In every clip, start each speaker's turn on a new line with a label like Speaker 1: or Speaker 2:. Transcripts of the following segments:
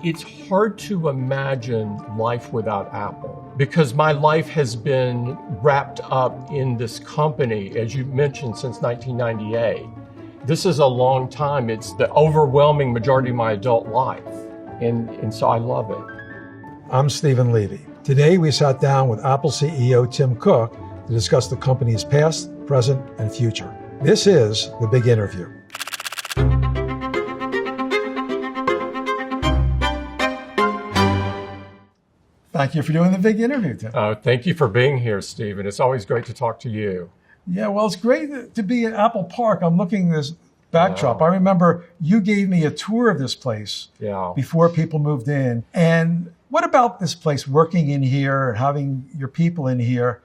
Speaker 1: It's hard to imagine life without Apple because my life has been wrapped up in this company, as you mentioned, since 1998. This is a long time. It's the overwhelming majority of my adult life. And so I love it.
Speaker 2: I'm Stephen Levy. Today we sat down with Apple CEO Tim Cook to discuss the company's past, present, and future. This is The Big Interview. Thank you for doing The Big Interview, Tim.
Speaker 1: Thank you for being here, Stephen. It's always great to talk to you.
Speaker 2: Yeah, well, it's great to be at Apple Park. I'm looking at this backdrop. I remember you gave me a tour of this place before people moved in. And what about this place, working in here and having your people in here,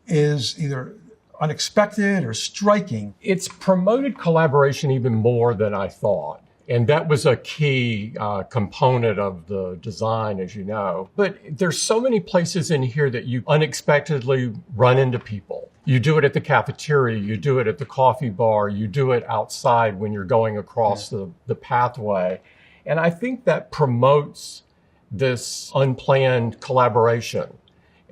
Speaker 2: is either unexpected or striking?
Speaker 1: It's promoted collaboration even more than I thought. And that was a key component of the design, as you know. But there's so many places in here that you unexpectedly run into people. You do it at the cafeteria, you do it at the coffee bar, you do it outside when you're going across the pathway. And I think that promotes this unplanned collaboration.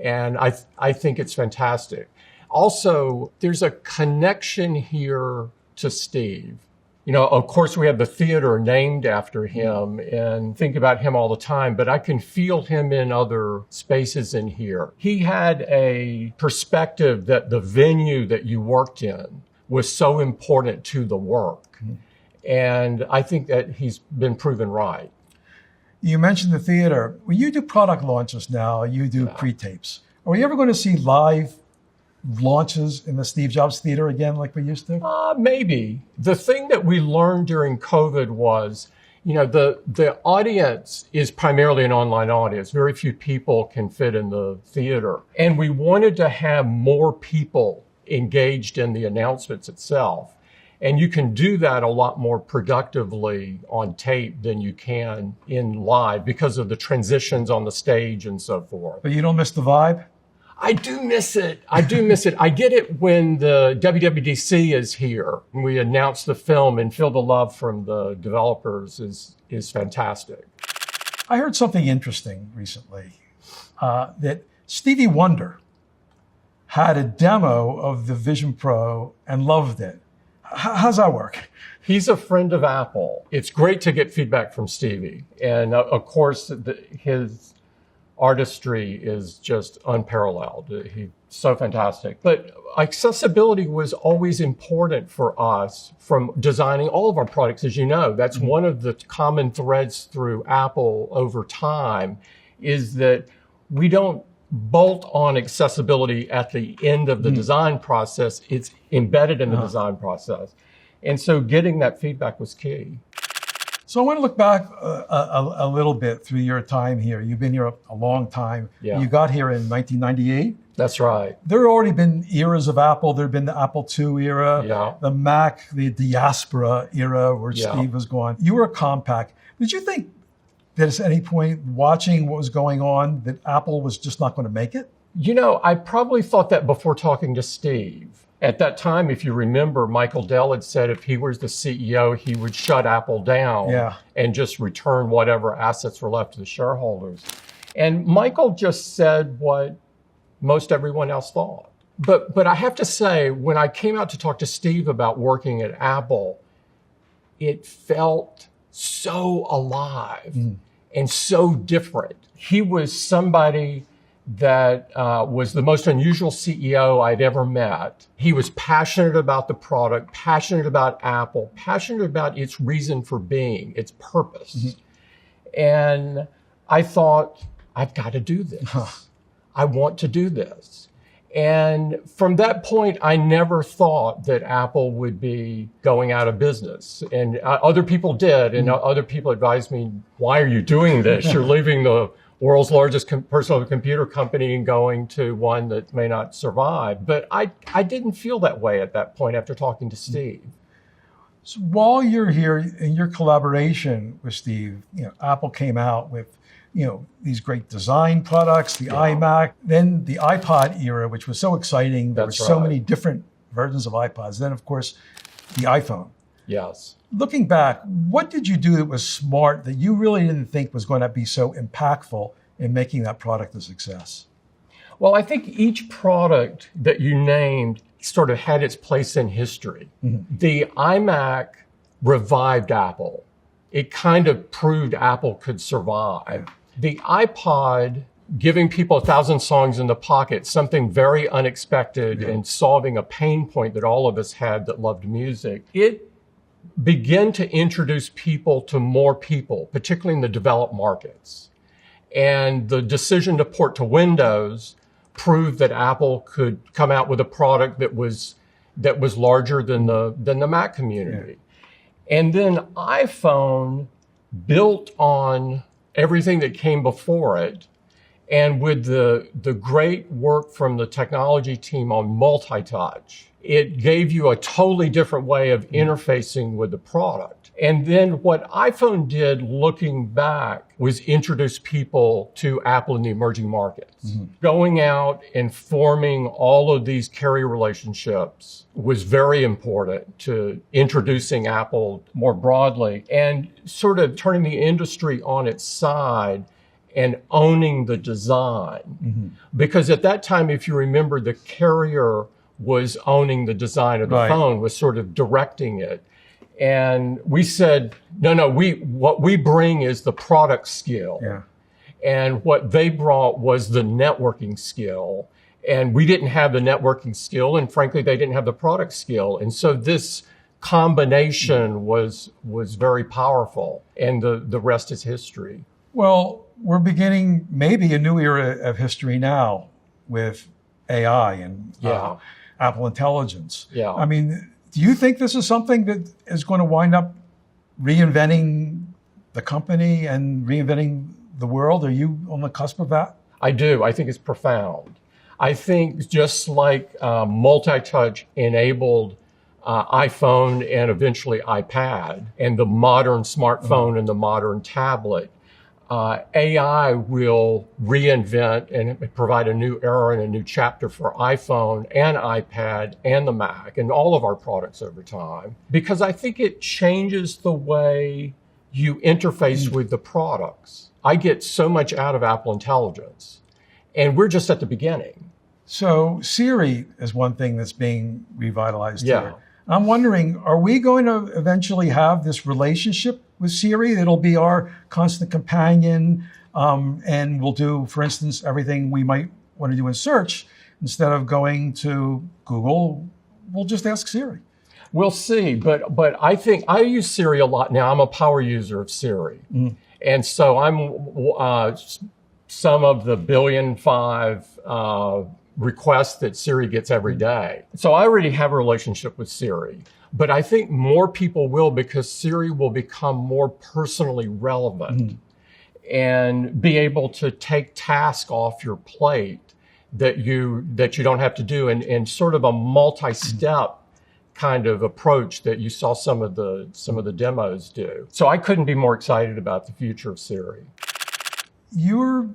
Speaker 1: And I think it's fantastic. Also, there's a connection here to Steve. You know, of course, we have the theater named after him and think about him all the time, but I can feel him in other spaces in here. He had a perspective that the venue that you worked in was so important to the work. And I think that he's been proven right.
Speaker 2: You mentioned the theater. When you do product launches now, you do pre-tapes. Are we ever going to see live launches in the Steve Jobs Theater again like we used to?
Speaker 1: Maybe. The thing that we learned during COVID was, you know, the audience is primarily an online audience. Very few people can fit in the theater. And we wanted to have more people engaged in the announcements itself. And you can do that a lot more productively on tape than you can in live because of the transitions on the stage and so forth.
Speaker 2: But you don't miss the vibe?
Speaker 1: I do miss it. I get it when the WWDC is here. We announce the film and feel the love from the developers is fantastic.
Speaker 2: I heard something interesting recently, that Stevie Wonder had a demo of the Vision Pro and loved it. How's that work?
Speaker 1: He's a friend of Apple. It's great to get feedback from Stevie. And of course, his artistry is just unparalleled. He's so fantastic. But accessibility was always important for us from designing all of our products. As you know, that's one of the common threads through Apple over time is that we don't bolt on accessibility at the end of the design process. It's embedded in the design process. And so getting that feedback was key.
Speaker 2: So I want to look back a little bit through your time here. You've been here a long time.
Speaker 1: Yeah.
Speaker 2: You got here in 1998.
Speaker 1: That's right.
Speaker 2: There had already been eras of Apple. There had been the Apple II era, the Mac, the diaspora era where Steve was gone. You were a compact. Did you think that at any point, watching what was going on, that Apple was just not going to make it?
Speaker 1: You know, I probably thought that before talking to Steve. At that time, if you remember, Michael Dell had said if he was the CEO, he would shut Apple down and just return whatever assets were left to the shareholders. And Michael just said what most everyone else thought. But I have to say, when I came out to talk to Steve about working at Apple, it felt so alive and so different. He was somebody that was the most unusual CEO I'd ever met. He was passionate about the product, passionate about Apple, passionate about its reason for being, its purpose. And I thought, I've got to do this. I want to do this. And from that point, I never thought that Apple would be going out of business. And other people did, and other people advised me, why are you doing this? You're leaving the world's largest personal computer company and going to one that may not survive. But I didn't feel that way at that point after talking to Steve.
Speaker 2: So while you're here in your collaboration with Steve, Apple came out with these great design products, the iMac, then the iPod era, which was so exciting. There were so many different versions of iPods. Then, of course, the iPhone.
Speaker 1: Yes.
Speaker 2: Looking back, what did you do that was smart that you really didn't think was going to be so impactful in making that product a success?
Speaker 1: Well, I think each product that you named sort of had its place in history. Mm-hmm. The iMac revived Apple. It kind of proved Apple could survive. The iPod, giving people 1,000 songs in the pocket, something very unexpected and solving a pain point that all of us had that loved music. It began to introduce people to more people, particularly in the developed markets. And the decision to port to Windows proved that Apple could come out with a product that was larger than the Mac community. Yeah. And then iPhone built on everything that came before it. And with the great work from the technology team on multi-touch, it gave you a totally different way of interfacing with the product. And then what iPhone did, looking back, was introduce people to Apple in the emerging markets. Mm-hmm. Going out and forming all of these carrier relationships was very important to introducing Apple more broadly and sort of turning the industry on its side and owning the design. Mm-hmm. Because at that time, if you remember, the carrier was owning the design of the phone, was sort of directing it. And we said, no, what we bring is the product skill. Yeah. And what they brought was the networking skill. And we didn't have the networking skill. And frankly, they didn't have the product skill. And so this combination was very powerful. And the rest is history.
Speaker 2: Well, we're beginning maybe a new era of history now with AI and Apple Intelligence. Yeah. I mean, do you think this is something that is going to wind up reinventing the company and reinventing the world? Are you on the cusp of that?
Speaker 1: I do. I think it's profound. I think just like multi-touch enabled iPhone and eventually iPad and the modern smartphone and the modern tablet, AI will reinvent and provide a new era and a new chapter for iPhone and iPad and the Mac and all of our products over time, because I think it changes the way you interface with the products. I get so much out of Apple Intelligence, and we're just at the beginning.
Speaker 2: So Siri is one thing that's being revitalized here. I'm wondering, are we going to eventually have this relationship with Siri that'll be our constant companion, and we'll do, for instance, everything we might want to do in search? Instead of going to Google, we'll just ask Siri.
Speaker 1: We'll see, but I think I use Siri a lot now. I'm a power user of Siri. Mm. And so I'm some of the 1.5 billion requests that Siri gets every day. So I already have a relationship with Siri, but I think more people will, because Siri will become more personally relevant and be able to take tasks off your plate that you don't have to do, and sort of a multi-step kind of approach that you saw some of the demos do. So I couldn't be more excited about the future of Siri.
Speaker 2: You're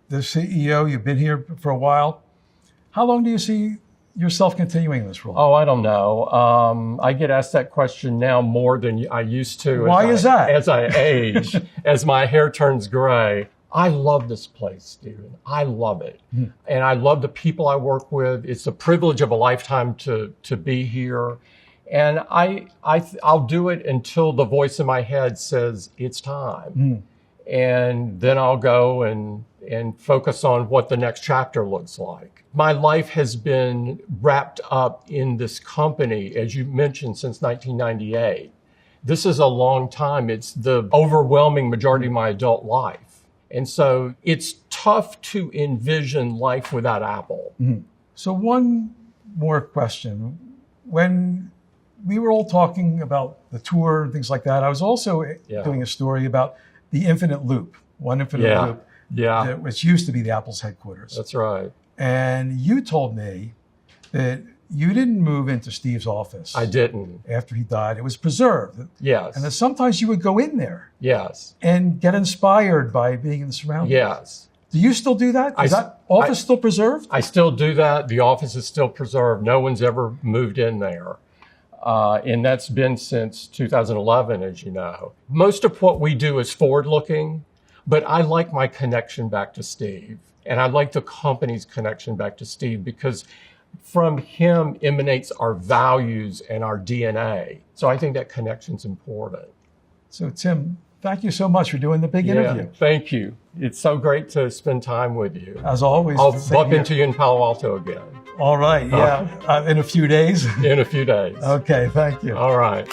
Speaker 2: the CEO, you've been here for a while. How long do you see yourself continuing this role?
Speaker 1: Oh, I don't know. I get asked that question now more than I used to.
Speaker 2: Why is that?
Speaker 1: As I age, as my hair turns gray. I love this place, Steven. I love it. And I love the people I work with. It's a privilege of a lifetime to be here. And I'll do it until the voice in my head says it's time. And then I'll go and focus on what the next chapter looks like. My life has been wrapped up in this company, as you mentioned, since 1998. This is a long time. It's the overwhelming majority of my adult life. And so it's tough to envision life without Apple.
Speaker 2: So one more question. When we were all talking about the tour and things like that, I was also doing a story about the infinite loop, one infinite loop. Yeah. Which used to be the Apple's headquarters.
Speaker 1: That's right.
Speaker 2: And you told me that you didn't move into Steve's office.
Speaker 1: I didn't.
Speaker 2: After he died. It was preserved.
Speaker 1: Yes.
Speaker 2: And that sometimes you would go in there.
Speaker 1: Yes.
Speaker 2: And get inspired by being in the surroundings.
Speaker 1: Yes.
Speaker 2: Do you still do that? Is that office still preserved?
Speaker 1: I still do that. The office is still preserved. No one's ever moved in there. And that's been since 2011, as you know. Most of what we do is forward-looking, but I like my connection back to Steve. And I like the company's connection back to Steve because from him emanates our values and our DNA. So I think that connection's important.
Speaker 2: So Tim, thank you so much for doing the big interview.
Speaker 1: Thank you. It's so great to spend time with you.
Speaker 2: As always.
Speaker 1: I'll bump into you in Palo Alto again.
Speaker 2: All right. Yeah. In a few days.
Speaker 1: In a few days.
Speaker 2: Okay. Thank you.
Speaker 1: All right.